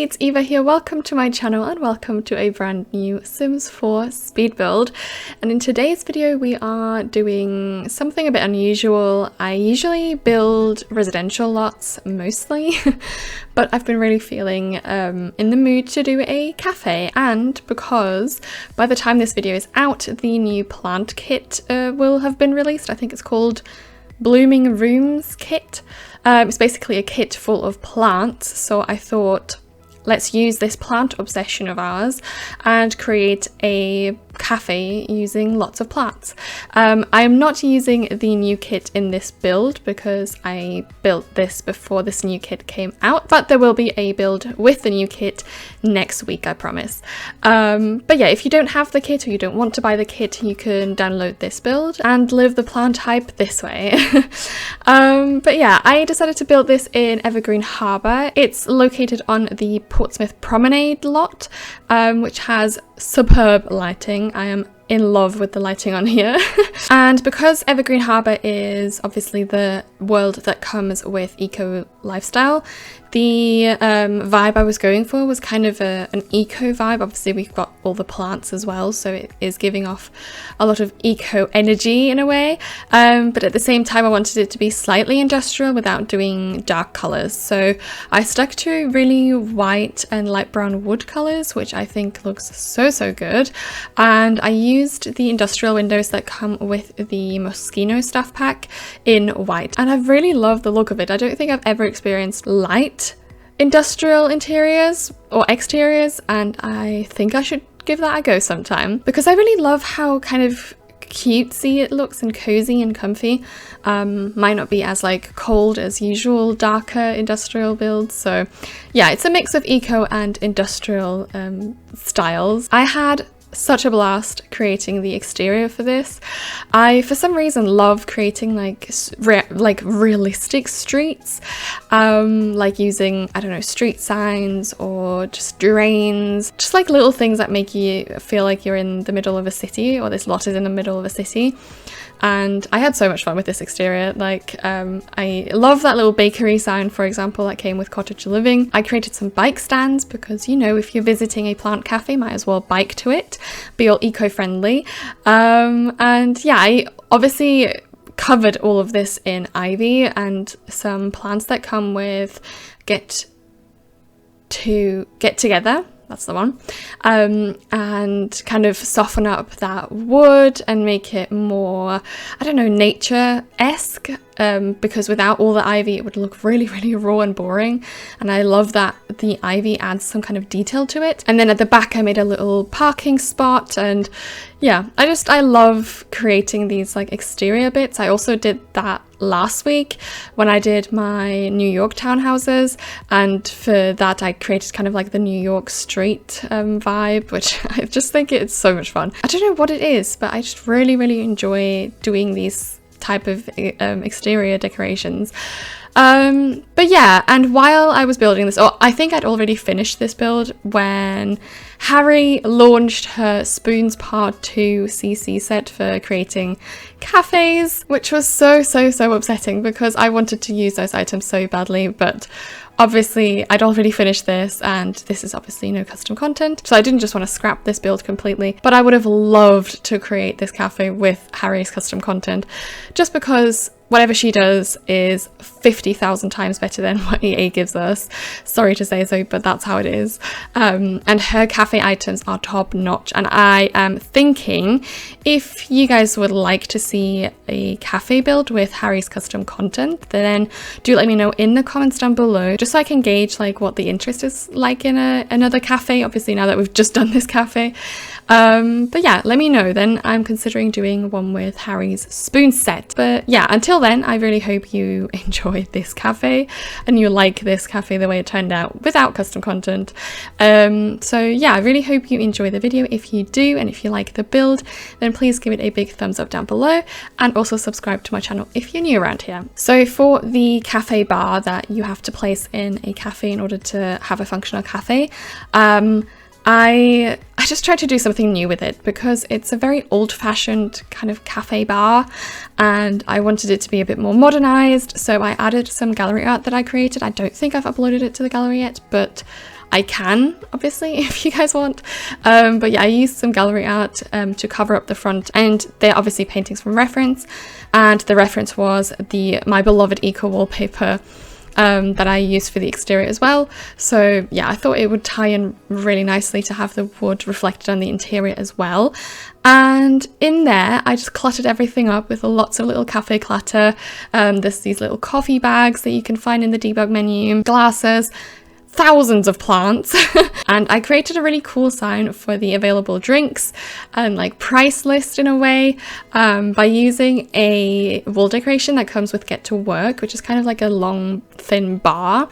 everybody, it's Eva here. Welcome to my channel and welcome to a brand new Sims 4 speed build. And in today's video we are doing something a bit unusual. I usually build residential lots mostly, but I've been really feeling in the mood to do a cafe, and because by the time this video is out the new plant kit will have been released. I think it's called Blooming Rooms kit. It's basically a kit full of plants, so I thought let's use this plant obsession of ours and create a cafe using lots of plants. I am not using the new kit in this build because I built this before this new kit came out, but there will be a build with the new kit next week, I promise. But yeah, if you don't have the kit or you don't want to buy the kit, you can download this build and live the plant hype this way. But yeah, I decided to build this in Evergreen Harbour. It's located on the Portsmouth Promenade lot, which has superb lighting. I am in love with the lighting on here. And because Evergreen Harbour is obviously the world that comes with eco lifestyle, the vibe I was going for was kind of an eco vibe. Obviously we've got all the plants as well, so it is giving off a lot of eco energy in a way, but at the same time I wanted it to be slightly industrial without doing dark colours. So I stuck to really white and light brown wood colours, which I think looks so good, and I used the industrial windows that come with the Moschino stuff pack in white, and I really love the look of it. I don't think I've ever experienced light industrial interiors or exteriors, and I think I should give that a go sometime because I really love how kind of cutesy it looks and cozy and comfy. Might not be as like cold as usual darker industrial builds, so yeah, it's a mix of eco and industrial styles. I had such a blast creating the exterior for this. I for some reason love creating like realistic streets, like using, I don't know, street signs or just drains, just like little things that make you feel like you're in the middle of a city, or this lot is in the middle of a city. And I had so much fun with this exterior. Like, I love that little bakery sign, for example, that came with cottage living. I created some bike stands because, you know, if you're visiting a plant cafe, might as well bike to it, be all eco-friendly. And yeah, I obviously covered all of this in ivy and some plants that come with Get Together. That's the one. And kind of soften up that wood and make it more, I don't know, nature-esque, because without all the ivy it would look really raw and boring, and I love that the ivy adds some kind of detail to it. And then at the back I made a little parking spot, and yeah, I love creating these like exterior bits. I also did that last week when I did my New York townhouses, and for that I created kind of like the New York street vibe, which I just think it's so much fun. I don't know what it is, but I just really enjoy doing these type of exterior decorations. But yeah, and while I was building this, or I think I'd already finished this build when Harry launched her Spoons Part 2 CC set for creating cafes, which was so upsetting because I wanted to use those items so badly, but obviously I'd already finished this and this is obviously no custom content, so I didn't just want to scrap this build completely, but I would have loved to create this cafe with Harry's custom content, just because whatever she does is 50,000 times better than what EA gives us. Sorry to say so, but that's how it is. And her cafe items are top notch, and I am thinking if you guys would like to see a cafe build with Harry's custom content, then do let me know in the comments down below, just so I can gauge like what the interest is like in another cafe, obviously now that we've just done this cafe. But yeah, let me know then. I'm considering doing one with Harry's spoon set. But yeah, until then, I really hope you enjoyed this cafe and you like this cafe the way it turned out without custom content. So yeah, I really hope you enjoy the video. If you do, and if you like the build, then please give it a big thumbs up down below, and also subscribe to my channel if you're new around here. So for the cafe bar that you have to place in a cafe in order to have a functional cafe, I just tried to do something new with it because it's a very old-fashioned kind of cafe bar and I wanted it to be a bit more modernized, so I added some gallery art that I created. I don't think I've uploaded it to the gallery yet, but I can, obviously, if you guys want. But yeah, I used some gallery art to cover up the front, and they're obviously paintings from reference, and the reference was my beloved eco wallpaper that I used for the exterior as well. So yeah, I thought it would tie in really nicely to have the wood reflected on the interior as well. And in there, I just cluttered everything up with lots of little cafe clutter. There's these little coffee bags that you can find in the debug menu, glasses, thousands of plants. And I created a really cool sign for the available drinks and like price list in a way, by using a wall decoration that comes with Get to Work, which is kind of like a long thin bar.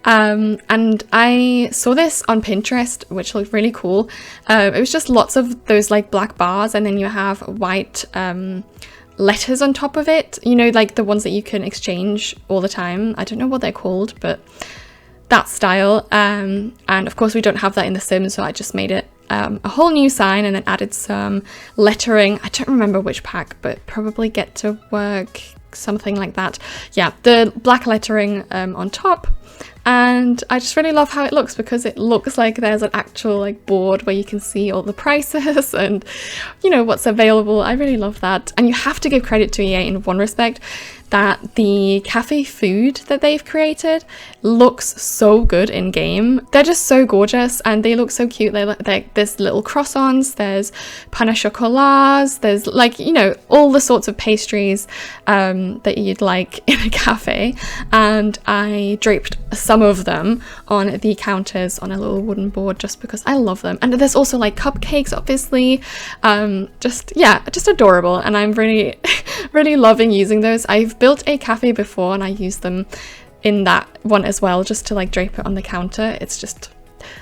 And I saw this on Pinterest, which looked really cool. It was just lots of those like black bars, and then you have white letters on top of it, you know, like the ones that you can exchange all the time. I don't know what they're called, but that style. And of course we don't have that in The Sims, so I just made it a whole new sign and then added some lettering. I don't remember which pack, but probably Get to Work, something like that. Yeah, the black lettering on top. And I just really love how it looks, because it looks like there's an actual like board where you can see all the prices and, you know, what's available. I really love that. And you have to give credit to EA in one respect, that the cafe food that they've created looks so good in game. They're just so gorgeous and they look so cute. There's little croissants, there's pain au chocolat, there's like, you know, all the sorts of pastries that you'd like in a cafe. And I draped some of them on the counters on a little wooden board just because I love them. And there's also like cupcakes, obviously. Just adorable. And I'm really really loving using those. I've built a cafe before and I use them in that one as well, just to like drape it on the counter. It's just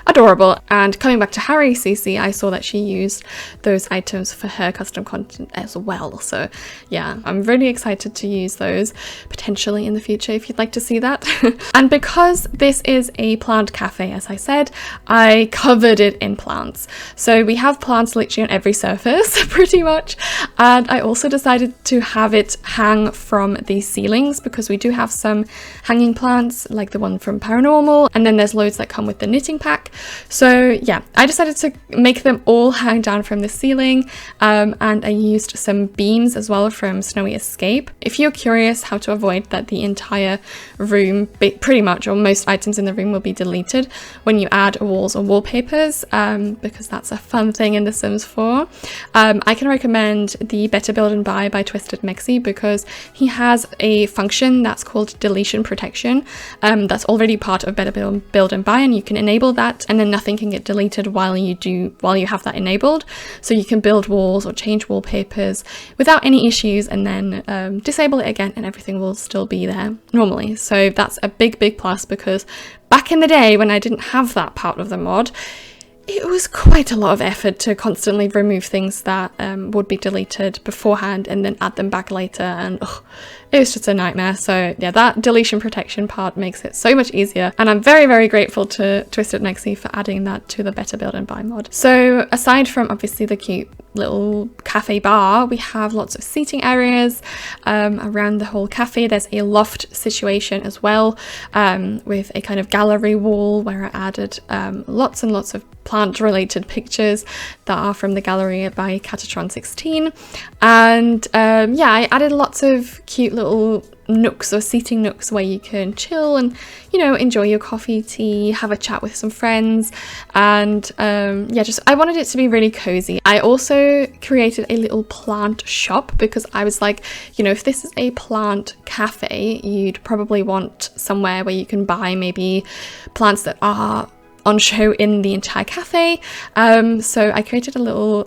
adorable. And coming back to Harry CC, I saw that she used those items for her custom content as well. So yeah, I'm really excited to use those potentially in the future if you'd like to see that. And because this is a plant cafe, as I said, I covered it in plants. So we have plants literally on every surface pretty much. And I also decided to have it hang from the ceilings, because we do have some hanging plants like the one from Paranormal, and then there's loads that come with the knitting pack. So yeah, I decided to make them all hang down from the ceiling, and I used some beams as well from Snowy Escape. If you're curious how to avoid that the entire room, pretty much, or most items in the room will be deleted when you add walls or wallpapers, because that's a fun thing in The Sims 4, I can recommend the Better Build and Buy by Twisted Mexi, because he has a function that's called deletion protection, that's already part of Better Build and Buy, and you can enable that, and then nothing can get deleted while you have that enabled. So you can build walls or change wallpapers without any issues, and then disable it again and everything will still be there normally. So that's a big plus, because back in the day when I didn't have that part of the mod, it was quite a lot of effort to constantly remove things that would be deleted beforehand and then add them back later, and it was just a nightmare. So yeah, that deletion protection part makes it so much easier, and I'm very grateful to Twisted Mexi for adding that to the Better Build and Buy mod. So aside from obviously the cute little cafe bar, we have lots of seating areas around the whole cafe. There's a loft situation as well, with a kind of gallery wall where I added lots and lots of plant related pictures that are from the gallery by Catatron 16. And yeah, I added lots of cute little nooks or seating nooks where you can chill and, you know, enjoy your coffee, tea, have a chat with some friends. And yeah, I wanted it to be really cozy. I also created a little plant shop, because I was like, you know, if this is a plant cafe, you'd probably want somewhere where you can buy maybe plants that are on show in the entire cafe. So I created a little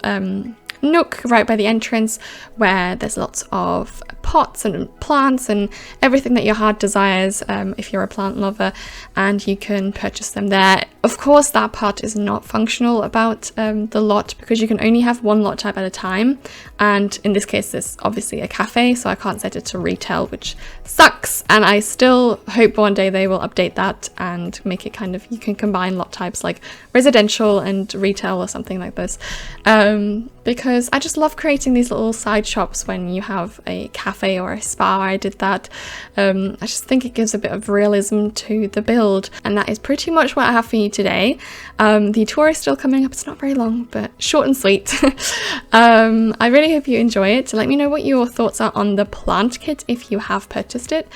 nook right by the entrance where there's lots of pots and plants and everything that your heart desires, if you're a plant lover, and you can purchase them there. Of course, that part is not functional about the lot, because you can only have one lot type at a time, and in this case it's obviously a cafe, so I can't set it to retail, which sucks. And I still hope one day they will update that and make it kind of, you can combine lot types like residential and retail or something like this. But because I just love creating these little side shops when you have a cafe or a spa. I did that. I just think it gives a bit of realism to the build, and that is pretty much what I have for you today. The tour is still coming up. It's not very long, but short and sweet. I really hope you enjoy it. Let me know what your thoughts are on the plant kit if you have purchased it,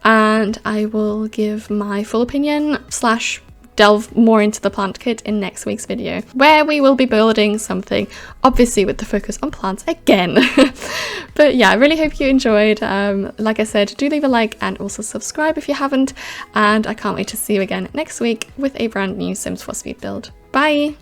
and I will give my full opinion / delve more into the plant kit in next week's video, where we will be building something, obviously with the focus on plants again. But yeah, I really hope you enjoyed. Like I said, do leave a like and also subscribe if you haven't, and I can't wait to see you again next week with a brand new Sims 4 speed build. Bye!